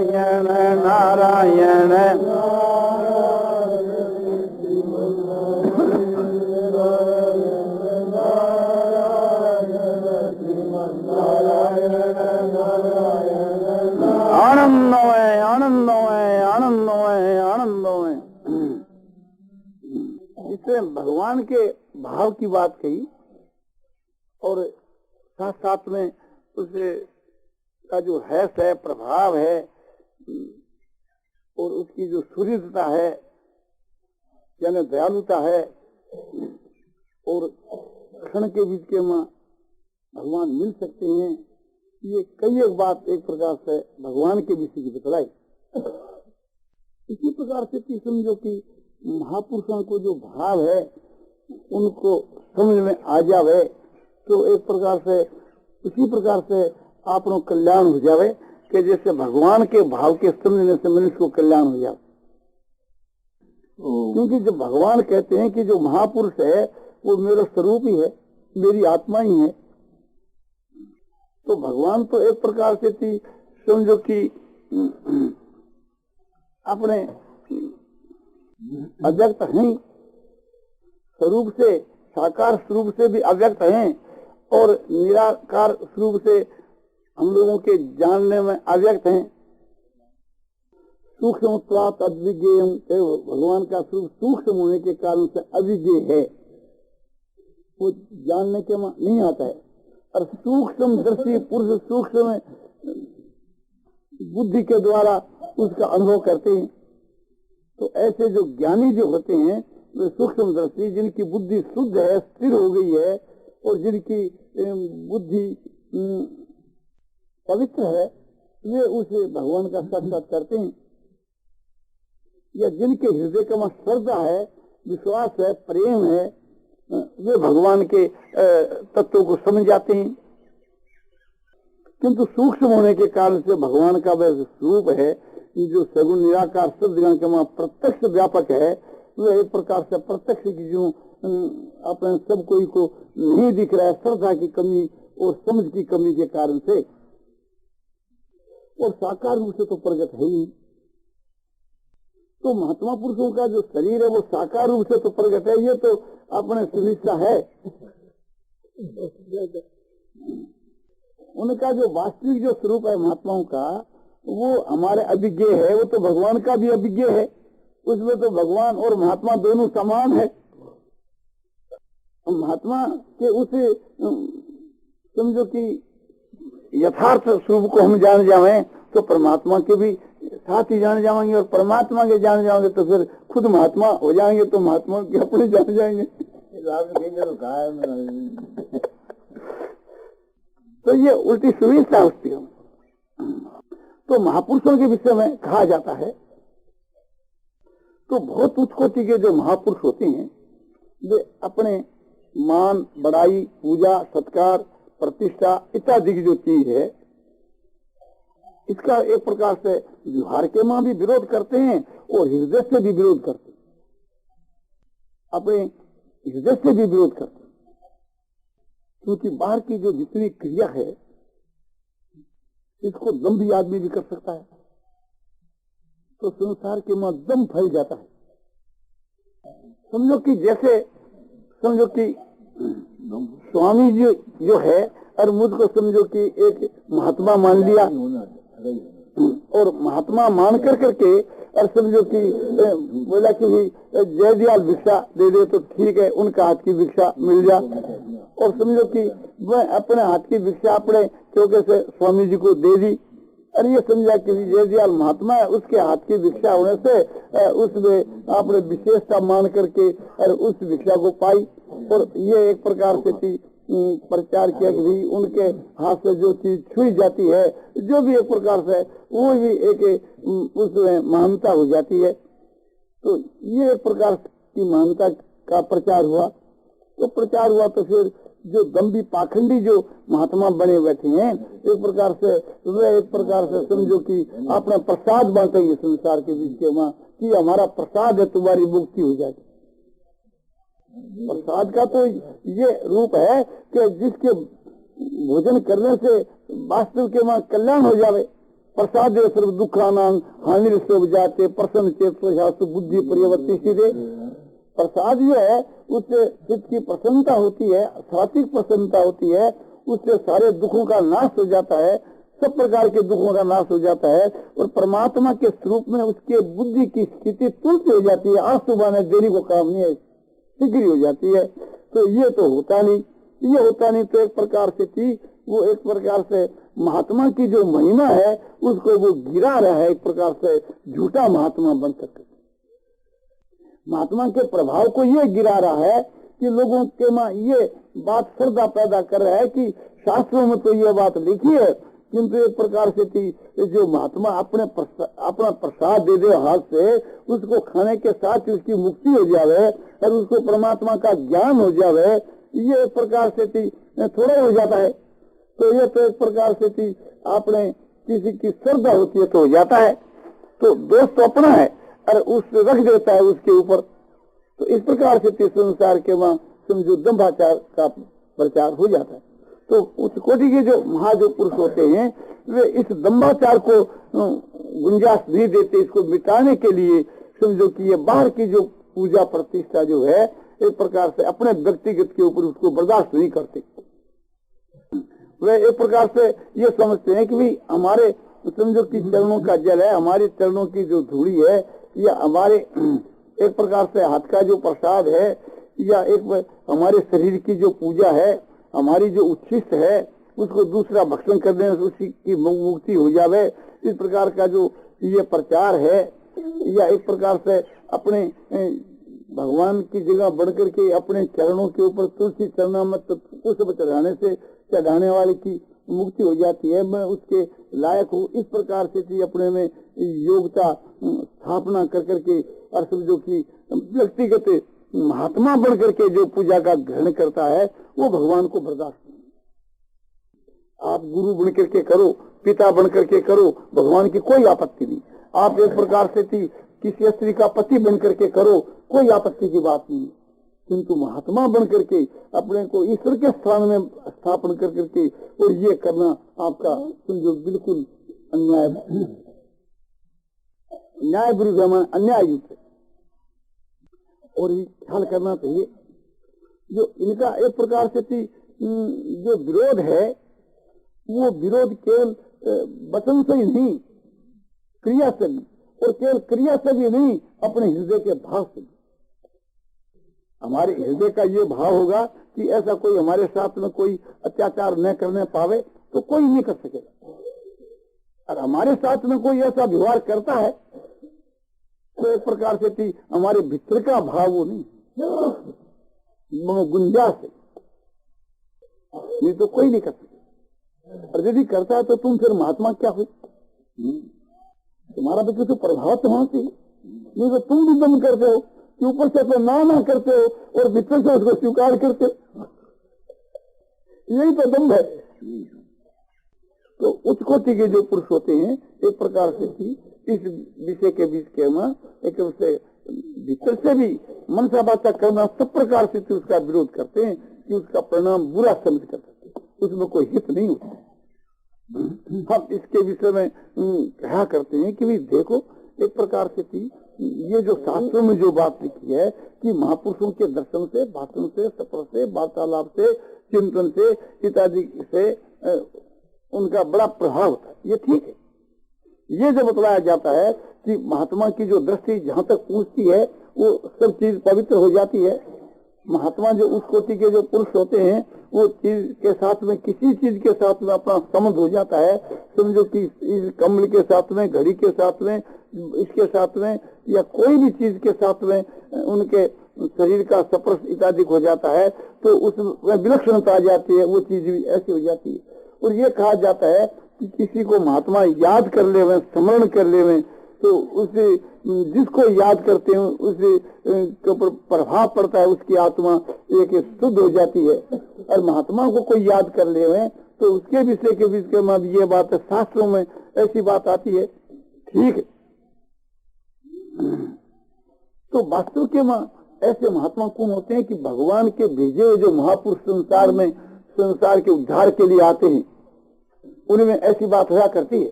नारायण नारायण आनंदमय आनंदमय आनंदमय आनंदमय। इससे भगवान के भाव की बात कही और साथ साथ में उसे का जो है प्रभाव है और उसकी जो सुहृदता है यानी दयालुता है और क्षण के बीच के मां भगवान मिल सकते हैं, ये कई एक बात एक प्रकार से भगवान के विषय की बतलाई। इसी प्रकार से समझो कि महापुरुषों को जो भाव है उनको समझ में आ जावे तो एक प्रकार से उसी प्रकार से आपनो कल्याण हो जावे कि जैसे भगवान के भाव के समझने से मनुष्य को कल्याण हो जाए। क्योंकि जब भगवान कहते हैं कि जो महापुरुष है वो मेरा स्वरूप ही है, मेरी आत्मा ही है, तो भगवान तो एक प्रकार से थी समझो कि अपने अव्यक्त हैं, स्वरूप से साकार स्वरूप से भी अव्यक्त हैं और निराकार स्वरूप से हम लोगों के जानने में अव्यक्त हैं। सूक्ष्म अद्विज्ञेय, भगवान का स्वरूप सूक्ष्म होने के कारण से अविज्ञेय है, वो जानने के में नहीं आता है। और सूक्ष्म दृष्टि पुरुष सूक्ष्म बुद्धि के द्वारा उसका अनुभव करते हैं। तो ऐसे जो ज्ञानी जो होते हैं वे सूक्ष्म दृष्टि जिनकी बुद्धि शुद्ध है, स्थिर हो गई है और जिनकी बुद्धि पवित्र है, वे उसे भगवान का साक्षात करते हैं। या जिनके हृदय का श्रद्धा है, विश्वास है, प्रेम है, वे भगवान के तत्वों को समझ जाते हैं। किंतु सूक्ष्म होने के कारण से भगवान का वह स्वरूप है जो सगुण निराकार शुद्ध के वहां प्रत्यक्ष व्यापक है, वह एक प्रकार से प्रत्यक्ष की जो अपने सब कोई को नहीं दिख रहा है, श्रद्धा की कमी और समझ की कमी के कारण से, और साकार रूप से तो प्रकट है ही। तो महात्मा पुरुषों का जो शरीर है वो साकार रूप से तो प्रकट है, ये तो अपने सुनिश्चित है। उनका जो वास्तविक जो स्वरूप है महात्माओं का वो हमारे अभिज्ञ है, वो तो भगवान का भी अभिज्ञ है, उसमें तो भगवान और महात्मा दोनों समान है। महात्मा के उसे समझो कि यथार्थ स्वरूप को हम जान जाएं तो परमात्मा के भी साथ ही जान जाएंगे, और परमात्मा के जान जाएंगे तो फिर खुद महात्मा हो जाएंगे, तो महात्मा के अपने जान जाएंगे। तो ये उल्टी सुविधा होती है। तो महापुरुषों के विषय में कहा जाता है तो बहुत उच्च कोटि के जो महापुरुष होते हैं वे अपने मान, बड़ाई, पूजा, सत्कार, प्रतिष्ठा इत्यादि की जो चीज है इसका एक प्रकार से व्यवहार के मां भी विरोध करते हैं और हृदय से भी विरोध करते हैं, अपने हृदय से भी विरोध करते हैं। क्योंकि बाहर की जो जितनी क्रिया है इसको दम भी आदमी भी कर सकता है, तो संसार के मां दम फैल जाता है। समझो कि जैसे समझो कि स्वामी जी जो है और मुझको समझो कि एक महात्मा मान लिया और महात्मा मान कर करके और समझो कि बोला कि जय दयाल भिक्षा दे दे तो ठीक है, उनका हाथ की भिक्षा मिल जा, और समझो कि वह अपने हाथ की भिक्षा अपने चौके से स्वामी जी को दे दी, और ये समझा कि जय दयाल महात्मा है, उसके हाथ की भिक्षा होने से उसमें आपने विशेषता मान करके और उस भिक्षा को पाई। और ये एक प्रकार से प्रचार किया कि भी उनके हाथ से जो चीज छुई जाती है, जो भी एक प्रकार से वो भी एक उसमें महानता हो जाती है। तो ये एक प्रकार की महानता का प्रचार हुआ। तो प्रचार हुआ तो फिर जो दम्भी पाखंडी जो महात्मा बने बैठे हैं एक प्रकार से वह एक प्रकार से समझो कि अपना प्रसाद बांटेंगे संसार के बीच के वहां कि हमारा प्रसाद है, तुम्हारी मुक्ति हो जाएगी। प्रसाद का तो ये रूप है कि जिसके भोजन करने से वास्तव के वहां कल्याण हो जावे, प्रसाद सर्व दुखानां हानि सब जाते प्रसन्न चेत बुद्धि परिवर्तित। प्रसाद जो है उससे चित्त की प्रसन्नता होती है, सात्विक प्रसन्नता होती है, उससे सारे दुखों का नाश हो जाता है, सब प्रकार के दुखों का नाश हो जाता है और परमात्मा के स्वरूप में उसके बुद्धि की स्थिति तुरंत हो जाती है। आज सुबह ने देरी को काम नहीं है, शीघ्र हो जाती है। तो ये तो होता नहीं, ये होता नहीं तो एक प्रकार से थी वो, एक प्रकार से महात्मा की जो महिमा है उसको वो गिरा रहा है, एक प्रकार से झूठा महात्मा बन सकते। महात्मा के प्रभाव को ये गिरा रहा है कि लोगों के में ये बात श्रद्धा पैदा कर रहा है कि शास्त्रों में तो ये बात लिखी है, किंतु एक प्रकार से थी जो महात्मा अपना प्रसाद दे दे हाथ से, उसको खाने के साथ उसकी मुक्ति हो जावे और उसको परमात्मा का ज्ञान हो जावे, ये एक प्रकार से थी थोड़ा हो जाता है। तो ये तो एक प्रकार से थी आपने किसी की श्रद्धा होती है तो हो जाता है, तो दोष तो अपना है और उससे रख देता है उसके ऊपर। तो इस प्रकार से संसार के वहाँ समझो दंभाचार का प्रचार हो जाता है। तो उस कोटि के जो महाजो पुरुष होते हैं वे इस दंभाचार को गुंजाइश नहीं देते, इसको मिटाने के लिए समझो कि ये बाहर की जो पूजा प्रतिष्ठा जो है एक प्रकार से अपने व्यक्तिगत के ऊपर उसको बर्दाश्त नहीं करते। वे एक प्रकार से ये समझते हैं कि भाई हमारे समझो कि चरणों का जल है, हमारे चरणों की जो धूड़ी है, या हमारे एक प्रकार से हाथ का जो प्रसाद है, या एक हमारे शरीर की जो पूजा है, हमारी जो उच्छिष्ट है उसको दूसरा भक्षण करने से उसी की मुक्ति हो जावे, इस प्रकार का जो ये प्रचार है, या एक प्रकार से अपने भगवान की जगह बढ़कर के अपने चरणों के ऊपर तुलसी चरणामृत पुष्प चढ़ाने से चढ़ाने वाले की मुक्ति हो जाती है, मैं उसके लायक हूँ, इस प्रकार से अपने में योग्यता स्थापना कर करके और समझो कि व्यक्तिगत महात्मा बढ़ करके जो पूजा का ग्रहण करता है वो भगवान को बर्दाश्त नहीं। आप गुरु बन करके करो, पिता बन करके करो, भगवान की कोई आपत्ति नहीं। आप एक प्रकार से किसी स्त्री का पति बन करके करो, कोई आपत्ति की बात नहीं। किंतु महात्मा बन करके अपने को ईश्वर के स्थान में स्थापन कर करके और ये करना आपका समझो बिल्कुल अन्याय, न्याय विरुद्ध अन्याय युक्त है। और ये ख्याल करना चाहिए जो इनका एक प्रकार से जो विरोध है वो विरोध केवल वचन से ही नहीं, क्रिया से भी, और केवल क्रिया से भी नहीं, अपने हृदय के भाव से भी। हमारे हृदय का ये भाव होगा कि ऐसा कोई हमारे साथ में कोई अत्याचार न करने पावे तो कोई नहीं कर सकेगा, और हमारे साथ में कोई ऐसा व्यवहार करता है तो एक प्रकार से थी हमारे भीतर का भाव वो नहीं, गुंजाइश है, नहीं तो कोई नहीं कर सकता। और यदि करता है तो तुम फिर महात्मा क्या हुई, तुम्हारा भी कुछ प्रभाव तो वहां से, नहीं तो तुम भी दम करते हो कि ऊपर से तो ना करते हो और भीतर से उसको स्वीकार करते हो, यही तो दम है। तो उच्च कोटि के जो पुरुष होते हैं एक प्रकार से थी इस विषय के बीच के में एक भीतर से भी मन सा बात करना सब प्रकार से उसका विरोध करते हैं कि उसका परिणाम बुरा समझ कर सकते, उसमें कोई हित नहीं होता। हम इसके विषय में कहा करते हैं कि भी देखो एक प्रकार से थी ये जो शास्त्रों में जो बात लिखी है कि महापुरुषों के दर्शन से, भाषण से, सफर से, वार्तालाप से, चिंतन से इत्यादि से उनका बड़ा प्रभाव होता है, ये ठीक है। ये जो बतलाया जाता है कि महात्मा की जो दृष्टि जहाँ तक पहुँचती है वो सब चीज पवित्र हो जाती है। महात्मा जो उस कोटि के जो पुरुष होते हैं वो चीज के साथ में, किसी चीज के साथ में अपना संबंध हो जाता है, समझो कि इस कमल के साथ में, घड़ी के साथ में, इसके साथ में, या कोई भी चीज के साथ में उनके शरीर का स्पर्श इत्यादि हो जाता है तो उसमें विलक्षणता आ जाती है, वो चीज भी ऐसी हो जाती है। और ये कहा जाता है कि किसी को महात्मा याद कर ले, स्मरण कर ले, तो उसे जिसको याद करते हैं उसे के ऊपर प्रभाव पड़ता है, उसकी आत्मा एक शुद्ध हो जाती है। और महात्मा को कोई याद कर ले तो उसके विषय के बीच में ये बात शास्त्रों में ऐसी बात आती है, ठीक है। तो वास्तव के ऐसे महात्मा कौन होते हैं कि भगवान के भेजे हुए जो महापुरुष संसार में, संसार के उद्धार के लिए आते हैं, उनमें ऐसी बात होया करती है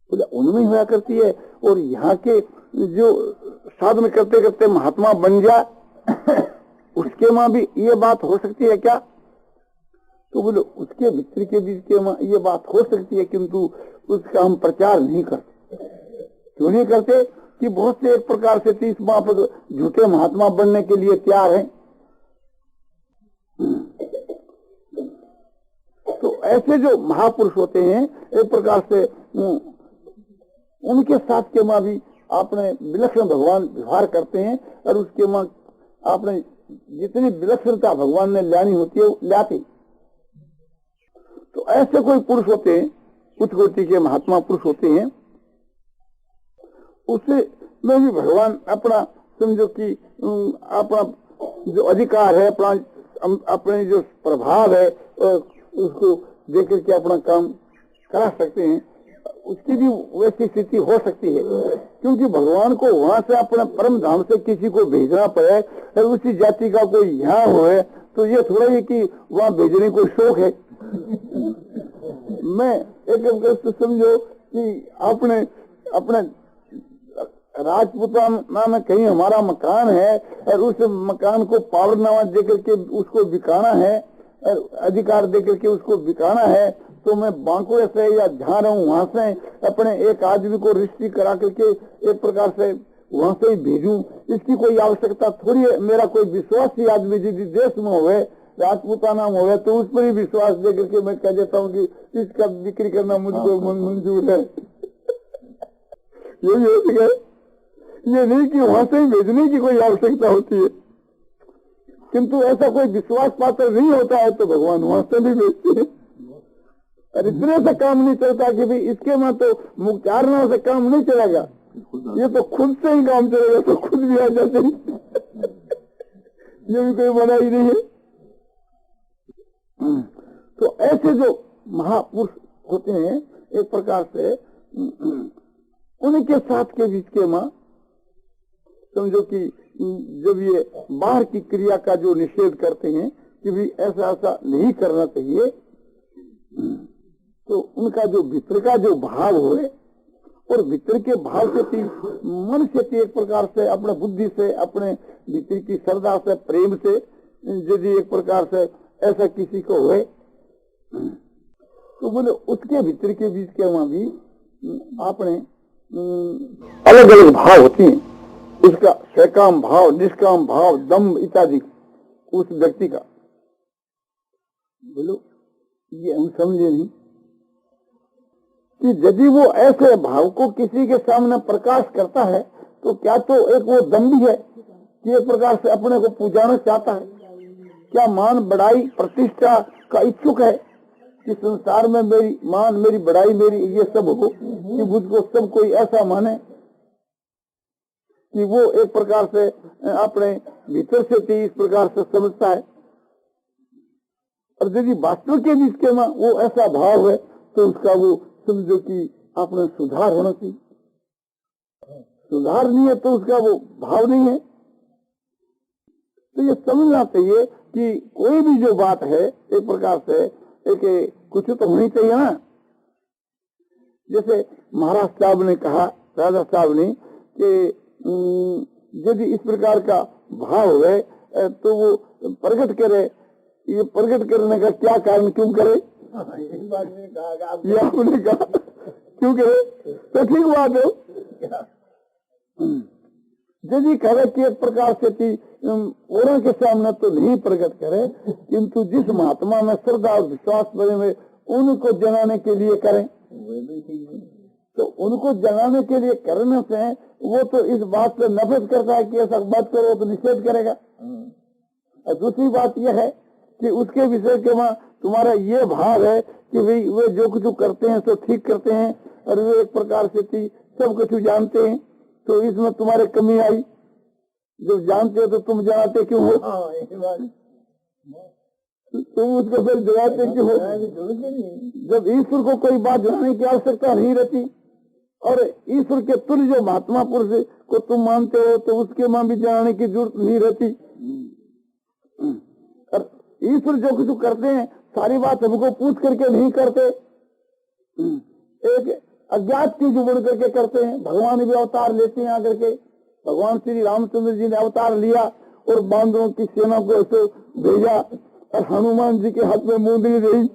बोले उनमें हुआ करती है, और यहाँ के जो साधन करते करते महात्मा बन जाए उसके मां भी ये बात हो सकती है क्या? तो बोले उसके भीतर के बीच के मां ये बात हो सकती है, किंतु उसका हम प्रचार नहीं करते। क्यों नहीं करते? कि बहुत से एक प्रकार से 30 माह पर झूठे महात्मा बनने के लिए तैयार हैं। तो ऐसे जो महापुरुष होते हैं एक प्रकार से उनके साथ के मां भी आपने विलक्षण भगवान व्यवहार करते हैं, और उसके मां आपने जितनी विलक्षणता भगवान ने लानी होती है लाते। तो ऐसे कोई पुरुष होते हैं, उच्च कोटि के महात्मा पुरुष होते हैं, उससे में भी भगवान अपना समझो कि अपना जो अधिकार है, अपने जो प्रभाव है उसको देकर के अपना काम करा सकते हैं। उसकी भी वैसी स्थिति हो सकती है, क्योंकि भगवान को वहां से अपने परम धाम से किसी को भेजना पड़े और उसी जाति का कोई यहाँ हो, तो ये थोड़ा ही कि वहां भेजने को शौक है। मैं एक समझो कि अपने राजपूताना में कहीं हमारा मकान है और उस मकान को पावरनामा देकर के उसको बिकाना है और अधिकार देकर के उसको बिकाना है, तो मैं बांकुड़े से या जहाँ रहूं वहां से अपने एक आदमी को रजिस्ट्री करा करके एक प्रकार से वहां से ही भेजूं। इसकी कोई आवश्यकता थोड़ी है। मेरा कोई विश्वासी आदमी यदि देश में होवे, राजपूताना में होवे, तो उस पर ही विश्वास दे करके मैं कह देता हूँ कि इसका बिक्री करना मुझको मंजूर है। यही हो सके, ये नहीं कि वहां से ही भेजने की कोई आवश्यकता होती है, किंतु ऐसा कोई विश्वास पात्र नहीं होता है तो भगवान वहां से भी भेजते हैं। और इतने से काम नहीं चलता कि भाई इसके में तो मुक्तारना से काम नहीं चलेगा, ये तो खुद से ही काम चलेगा, तो खुद भी आ जाते हैं। ये भी कोई मना ही नहीं है। तो ऐसे जो महापुरुष होते हैं एक प्रकार से उनके साथ के बीच के मां समझो कि जब ये बाहर की क्रिया का जो निषेध करते हैं कि भी ऐसा ऐसा नहीं करना चाहिए, तो उनका जो भीतर का जो भाव होए और भीतर के भाव से मन से एक प्रकार से अपने बुद्धि से अपने भीतर की श्रद्धा से प्रेम से यदि एक प्रकार से ऐसा किसी को होए, तो बोले उसके भीतर के बीच के वहां भी आपने अलग अलग भाव होती हैं। उसका सकाम भाव, निष्काम भाव, दम्भ इत्यादि उस व्यक्ति का। बोलो ये हम समझे नहीं कि यदि वो ऐसे भाव को किसी के सामने प्रकाश करता है तो क्या तो एक वो दम्भी है कि एक प्रकार से अपने को पूजाना चाहता है, क्या मान बढ़ाई प्रतिष्ठा का इच्छुक है कि संसार में मेरी मान मेरी बढ़ाई मेरी ये सब हो, कि मुझको सब कोई ऐसा माने कि वो एक प्रकार से अपने भीतर से इस प्रकार से समझता है। और यदि वास्तव के बीच के में वो ऐसा भाव है तो उसका वो समझो कि अपने सुधार होना चाहिए। सुधार नहीं है तो उसका वो भाव नहीं है। तो ये समझना चाहिए कि कोई भी जो बात है एक प्रकार से एक कुछ तो होनी चाहिए ना। जैसे महाराज साहब ने कहा, राजा साहब ने कि यदि इस प्रकार का भाव है तो वो प्रकट करे। ये प्रकट करने का क्या कारण, क्यों करे? ये आपने कहा क्यों करे, तो ठीक बात है। यदि करे कि एक प्रकार से औरों के सामने तो नहीं प्रकट करे, किंतु जिस महात्मा में श्रद्धा और विश्वास बने हुए उनको जगाने के लिए करें, तो उनको जगाने के लिए करने से वो तो इस बात से नफरत करता है कि ऐसा बात करो तो निषेध करेगा। और दूसरी बात यह है कि उसके विषय के वहां तुम्हारा ये भाव है कि भाई वे जो कुछ करते हैं तो ठीक करते हैं और वे एक प्रकार से सब कुछ जानते हैं, तो इसमें तुम्हारे कमी आई। जब जानते हो तो तुम जगाते क्यों हो? तुम उसको फिर जगाते क्यों हो? जब ईश्वर को कोई बात जगाने की आवश्यकता नहीं रहती और ईश्वर के तुल्य जो महात्मा पुरुष को तुम मानते हो तो उसके मां भी जगाने की जरूरत नहीं रहती। और ईश्वर जो कुछ करते हैं सारी बात हमको पूछ करके नहीं करते। एक अज्ञात चीज बन करके करते हैं। भगवान भी अवतार लेते हैं आकर के। भगवान श्री रामचंद्र जी ने अवतार लिया और बांदरों की सेना को ऐसे भेजा और हनुमान जी के हाथ में मुंदरी रही,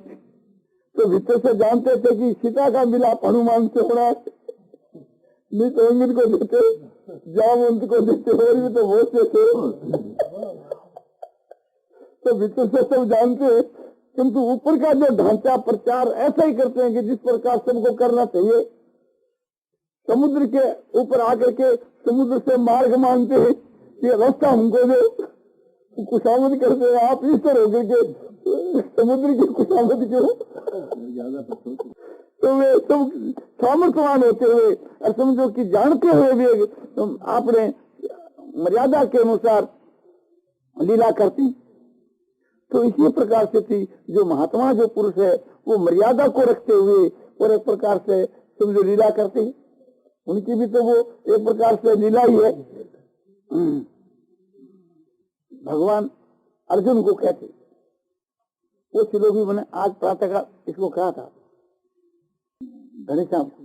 तो भीतर से जानते थे कि सीता का मिलाप हनुमान से होना है। नहीं तो अमित को देते, जामवंत को देते, और भी तो बहुत से थे। तो भीतर से सब जानते हैं, किंतु ऊपर का जो ढांचा प्रचार ऐसा ही करते हैं कि जिस प्रकार सबको करना चाहिए। समुद्र के ऊपर आकर के समुद्र से मार्ग मांगते हैं कि रास्ता हमको दो, खुशामद करते हैं। आप इस तरह होकर के समुद्र की खुशामद क्यों? तो वे सब सामर्थ्यवान होते हुए और समझो कि जानते हुए भी आपने मर्यादा के अनुसार लीला करती। तो इसी प्रकार से थी जो महात्मा जो पुरुष है वो मर्यादा को रखते हुए और एक प्रकार से समझो लीला करते, उनकी भी तो वो एक प्रकार से लीला ही है। भगवान अर्जुन को कहते, वो श्लोकी मैंने आज प्रातः का इसको कहा था घनश्याम को,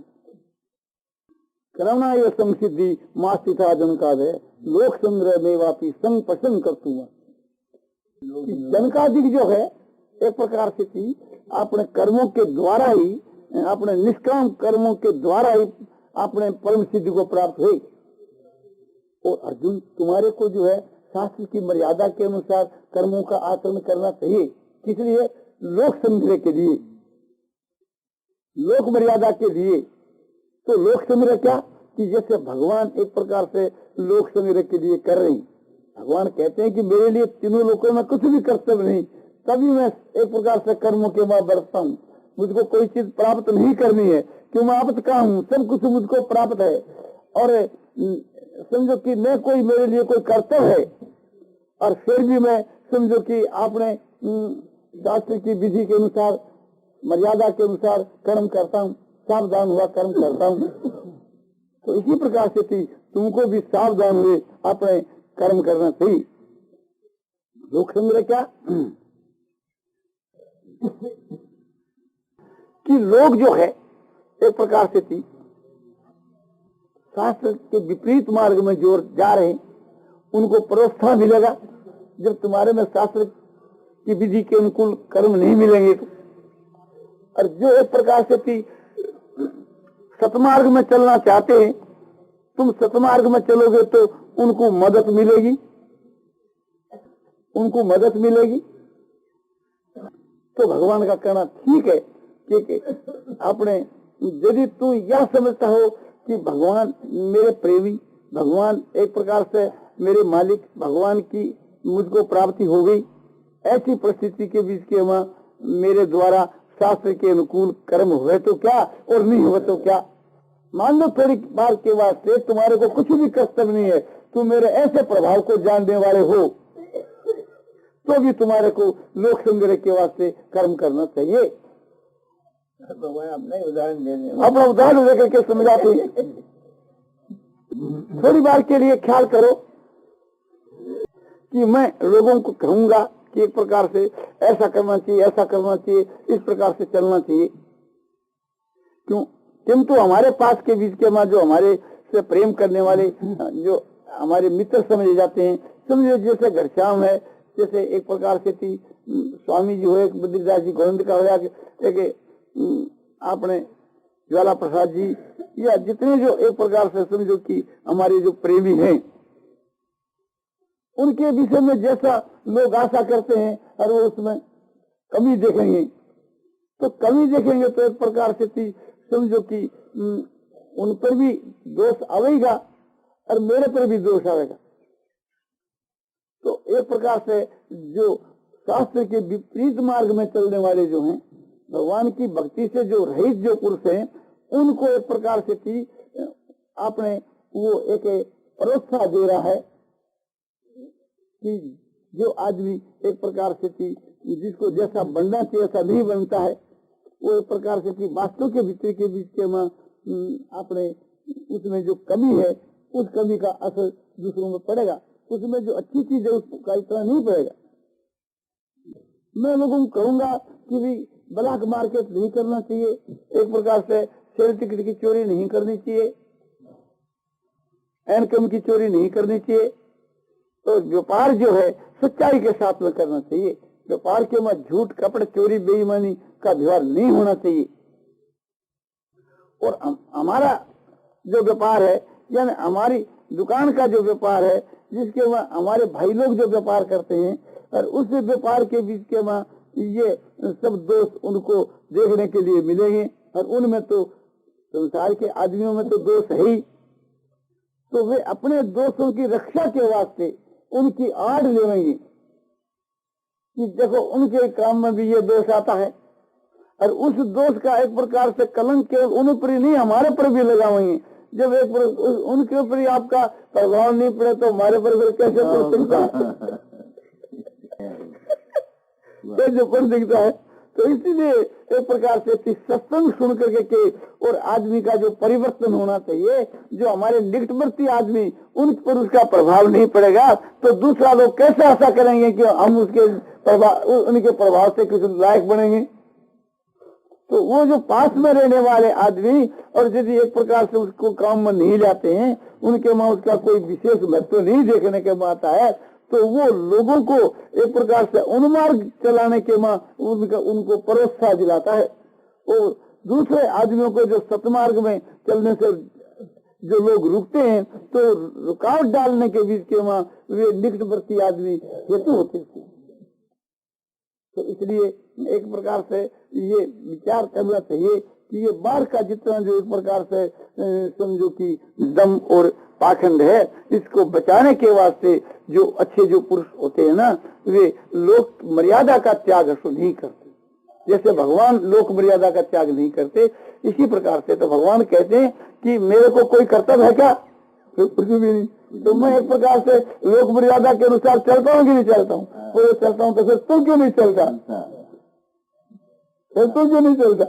करुणा ये संसिद्धि मास्थिता जनका दे लोक संग्रह में वापी संग प्रसन्न करतूंगा। जनकादिक जो है एक प्रकार से थी अपने कर्मों के द्वारा ही, अपने निष्काम कर्मों के द्वारा ही अपने परम सिद्धि को प्राप्त हुई। और अर्जुन तुम्हारे को जो है शास्त्र की मर्यादा के अनुसार कर्मों का आचरण करना चाहिए। किस लिए? लोक संग्रह के लिए, लोक मर्यादा के लिए। तो लोक संग्रह क्या कि जैसे भगवान एक प्रकार से लोक संग्रह के लिए कर रही, भगवान कहते हैं कि मेरे लिए तीनों लोकों में कुछ भी कर्तव्य नहीं, तभी मैं एक प्रकार से कर्मों के बाद बढ़ता हूँ। मुझको कोई चीज प्राप्त नहीं करनी है, क्यों मैं आप कहा हूँ, सब कुछ मुझको प्राप्त है। और समझो कि न कोई मेरे लिए कोई कर्तव्य है, और फिर भी मैं समझो कि आपने शास्त्र की विधि के अनुसार मर्यादा के अनुसार कर्म करता हूँ, सावधान हुआ कर्म करता हूँ। तो इसी प्रकार से थी तुमको भी सावधान हुए अपने कर्म करना चाहिए। लोक संग्रह क्या कि लोग जो है एक प्रकार से थी शास्त्र के विपरीत मार्ग में जो जा रहे हैं उनको प्रोत्साहन मिलेगा। जब तुम्हारे में शास्त्र की विधि के अनुकूल कर्म नहीं मिलेंगे तो, और जो एक प्रकार से थी सतमार्ग में चलना चाहते हैं, तुम सतमार्ग में चलोगे तो उनको मदद मिलेगी, उनको मदद मिलेगी। तो भगवान का कहना ठीक है कि अपने यदि तू यह समझता हो कि भगवान मेरे प्रेमी, भगवान एक प्रकार से मेरे मालिक, भगवान की मुझको प्राप्ति हो गई, ऐसी परिस्थिति के बीच के मेरे द्वारा शास्त्र के अनुकूल कर्म हुए तो क्या और नहीं हुए तो क्या। मान लो थोड़ी बार के वास्ते तुम्हारे को कुछ भी कर्तव्य नहीं है, तुम मेरे ऐसे प्रभाव को जानने वाले हो, तो भी तुम्हारे को लोक संग्रह के वास्ते कर्म करना चाहिए। अपने उदाहरण देने, अपना उदाहरण लेकर के समझाते हैं। थोड़ी बार के लिए ख्याल करो कि मैं लोगों को कहूंगा कि एक प्रकार से ऐसा करना चाहिए, ऐसा करना चाहिए, इस प्रकार से चलना चाहिए। क्यों? किंतु हमारे पास के बीच के जो हमारे से प्रेम करने वाले जो हमारे मित्र समझे जाते हैं, समझे जैसे घनश्याम है, जैसे एक प्रकार से थी स्वामी जी हो, एक बद्रीदास जी गोविंद का हो, एक आपने ज्वाला प्रसाद जी, या जितने जो एक प्रकार से समझो कि हमारे जो प्रेमी हैं, उनके विषय में जैसा लोग आशा करते हैं और वो उसमें कमी देखेंगे, तो कमी देखेंगे तो एक प्रकार से थी समझो कि उन पर भी दोष आवेगा और मेरे पर भी दोष आवेगा। तो एक प्रकार से जो शास्त्र के विपरीत मार्ग में चलने वाले जो हैं, भगवान की भक्ति से जो रहित जो पुरुष हैं, उनको एक प्रकार से थी आपने वो एक प्रोत्साहन दे रहा है कि जो आदमी एक प्रकार से थी जिसको जैसा बनना चाहिए ऐसा नहीं बनता है, वो एक प्रकार से थी वास्तव के भीतर के बीच के अपने उसमें जो कमी है उस कमी का असर दूसरों में पड़ेगा, उसमें जो अच्छी चीज है उसका इतना नहीं पड़ेगा। मैं लोगों को कहूंगा कि भी ब्लैक मार्केट नहीं करना चाहिए, एक प्रकार से सेल टिकट की चोरी नहीं करनी चाहिए, इनकम की चोरी नहीं करनी चाहिए। तो व्यापार जो है सच्चाई के साथ में करना चाहिए। व्यापार के में झूठ, कपट, चोरी, बेईमानी का व्यवहार नहीं होना चाहिए। और हमारा जो व्यापार है, यानी हमारी दुकान का जो व्यापार है, जिसके वहाँ हमारे भाई लोग जो व्यापार करते हैं, और उस व्यापार के बीच के वहाँ ये सब दोष उनको देखने के लिए मिलेंगे। और उनमें तो संसार के आदमियों में तो दोष है ही, तो वे अपने दोषों की रक्षा के वास्ते उनकी आड़ लेंगे कि देखो उनके काम में भी ये दोष आता है। और उस दोष का एक प्रकार से कलंक केवल उन पर ही नहीं, हमारे पर भी लगाएंगे। जब एक उनके ऊपर ही आपका प्रभाव नहीं पड़े तो हमारे पर फिर कैसे पड़ सकता है? जो पड़ सकता है। तो इसीलिए एक प्रकार से सत्संग सुन करके के और आदमी का जो परिवर्तन होना चाहिए, जो हमारे निकटवर्ती आदमी उन पर उसका प्रभाव नहीं पड़ेगा, तो दूसरा लोग कैसे आशा करेंगे कि हम उसके प्रभाव, उनके प्रभाव से कुछ लायक बनेंगे? तो वो जो पास में रहने वाले आदमी और यदि एक प्रकार से उसको काम में नहीं लाते हैं, उनके वहां उसका कोई विशेष महत्व नहीं देखने के में आता है, तो वो लोगों को एक प्रकार से उन्मार्ग चलाने के में उनको प्रोत्साहन दिलाता है। और दूसरे आदमियों को जो सतमार्ग में चलने से जो लोग रुकते हैं, तो रुकावट डालने के बीच के वहां वे निकटवर्ती आदमी हेतु होते थे। तो इसलिए एक प्रकार से ये विचार करना चाहिए कि ये बाढ़ का जितना जो एक प्रकार से समझो कि दम और पाखंड है, इसको बचाने के वास्ते जो अच्छे जो पुरुष होते हैं ना, वे लोक मर्यादा का त्याग नहीं करते। जैसे भगवान लोक मर्यादा का त्याग नहीं करते, इसी प्रकार से तो भगवान कहते हैं कि मेरे को कोई कर्तव्य है क्या? कुछ भी नहीं। तो मैं एक प्रकार से लोक मर्यादा के अनुसार चलता हूँ कि नहीं चलता हूँ? तो चलता हूँ, तो फिर तुम क्यों नहीं चलता? फिर तुम क्यों नहीं चलता?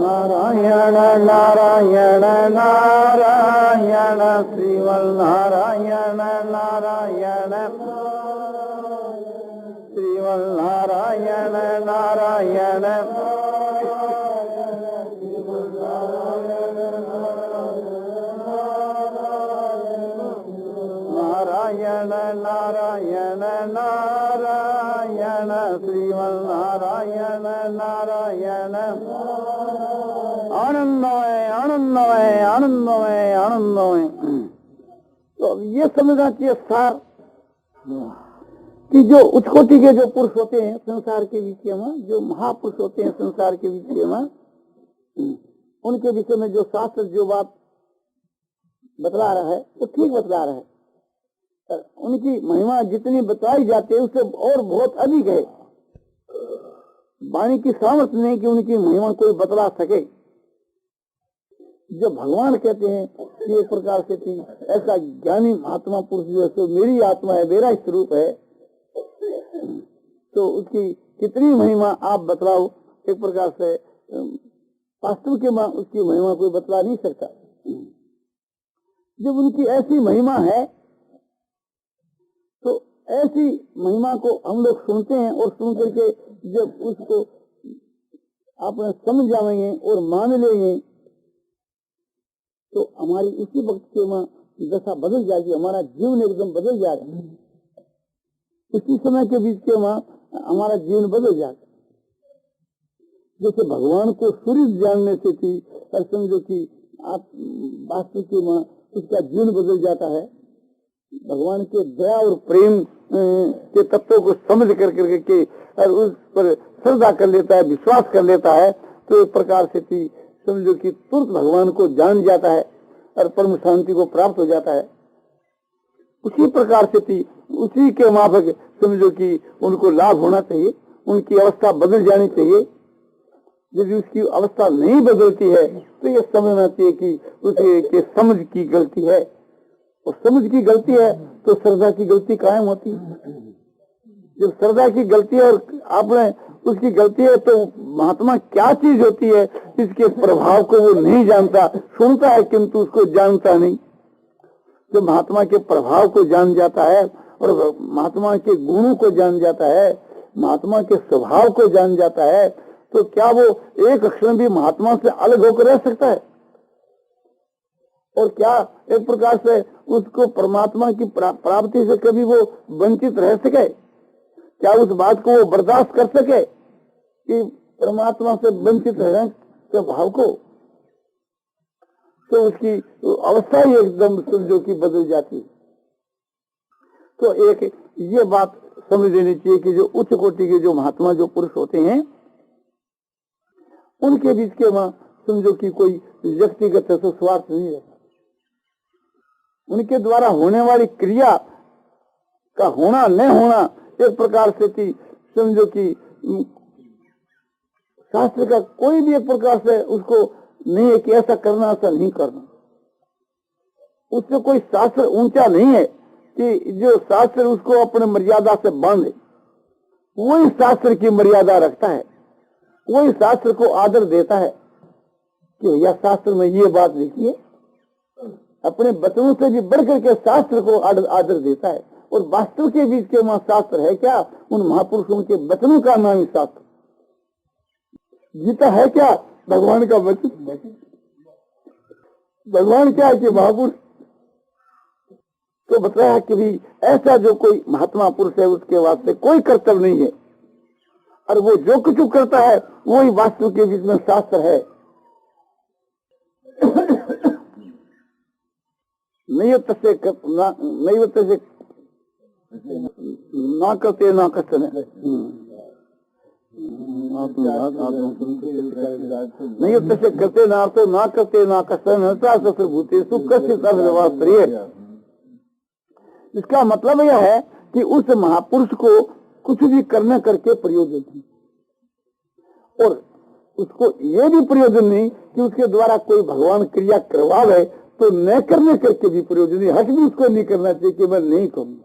नारायण नारायण नारायण श्रीमन नारायण नारायण श्रीमन नारायण नारायण नारायण नारायण नारायण श्रीमन नारायण नारायण आनंदमय आनंदमय आनंदमय आनंदमय। तो ये समझना चाहिए सार कि जो उच्च कोटि के जो पुरुष होते हैं संसार के विषय में, जो महापुरुष होते हैं संसार के विषय में, उनके विषय में जो शास्त्र जो बात बतला रहा है वो ठीक बतला रहा है। उनकी महिमा जितनी बताई जाती है उससे और बहुत अधिक है। वाणी की सामर्थ्य नहीं कि उनकी महिमा कोई बतला सके। जब भगवान कहते हैं कि एक प्रकार से ऐसा ज्ञानी महात्मा पुरुष जो है मेरी आत्मा है, मेरा स्वरूप है, तो उसकी कितनी महिमा आप बतलाओ। एक प्रकार से वास्तव के मां उसकी महिमा कोई बतला नहीं सकता। जब उनकी ऐसी महिमा है तो ऐसी महिमा को हम लोग सुनते हैं और सुन करके जब उसको आप समझ जाएंगे और मान लेंगे तो हमारी उसी वक्त के मां दशा बदल जाएगी, हमारा जीवन एकदम बदल जाएगा। उसी समय के बीच के मां हमारा जीवन बदल जाएगा। जैसे भगवान को सूर्य जानने से थी और समझो कि आप वास्तु के मां उसका जीवन बदल जाता है। भगवान के दया और प्रेम के तत्वों को समझ करके और उस पर श्रद्धा कर लेता है, विश्वास कर लेता है, तो एक प्रकार से थी समझो कि तुरंत भगवान को जान जाता है और परम शांति को प्राप्त हो जाता है। उसी प्रकार से थी उसी के माफक समझो कि उनको लाभ होना चाहिए, उनकी अवस्था बदल जानी चाहिए। यदि उसकी अवस्था नहीं बदलती है तो ये समझना चाहिए कि उसके समझ की गलती है, और समझ की गलती है तो श्रद्धा की गलती कायम होती है। जब श्रद्धा की गलती है और आपने उसकी गलती है तो महात्मा क्या चीज होती है इसके प्रभाव को वो नहीं जानता, सुनता है किंतु उसको जानता नहीं। जब महात्मा के प्रभाव को जान जाता है और महात्मा के गुणों को जान जाता है, महात्मा के स्वभाव को जान जाता है, तो क्या वो एक क्षण भी महात्मा से अलग होकर रह सकता है? और क्या एक प्रकार से उसको परमात्मा की प्राप्ति से कभी वो वंचित रह सके? क्या उस बात को वो बर्दाश्त कर सके कि परमात्मा से वंचित रहने के भाव को? तो उसकी अवस्था ही एकदम समझो की बदल जाती है। तो एक ये बात समझ लेनी चाहिए कि जो उच्च कोटि के जो महात्मा जो पुरुष होते हैं उनके बीच के वहां समझो कि कोई व्यक्तिगत स्वार्थ नहीं रहता। उनके द्वारा होने वाली क्रिया का होना न होना एक प्रकार से कि समझो कि शास्त्र का कोई भी एक प्रकार से उसको नहीं है कि ऐसा करना ऐसा नहीं करना। उससे कोई शास्त्र ऊंचा नहीं है कि जो शास्त्र उसको अपने मर्यादा से बांधे, वही शास्त्र की मर्यादा रखता है, वही शास्त्र को आदर देता है कि भैया शास्त्र में ये बात लिखी है। अपने वचनों से भी बढ़कर के शास्त्र को आदर देता है। और वास्तव के बीच के वहां शास्त्र है क्या? उन महापुरुषों के वचनों का नाम ही शास्त्र। गीता है क्या? भगवान का वचन। भगवान क्या है कि महापुरुष तो बताया कि भी ऐसा जो कोई महात्मा पुरुष है उसके वास्ते कोई कर्तव्य नहीं है, और वो जो कुछ करता है वही वास्तव के बीच में शास्त्र है। नहीं ना करते ना कष्ट नहीं करते ना तो ना करते ना कष्ट भूते सुख कष्ट। इसका मतलब यह है कि उस महापुरुष को कुछ भी करने करके प्रयोजन नहीं, और उसको ये भी प्रयोजन नहीं कि उसके द्वारा कोई भगवान क्रिया करवावे, तो न करने करके भी प्रयोजन नहीं। हक भी उसको नहीं करना चाहिए कि मैं नहीं करूंगा।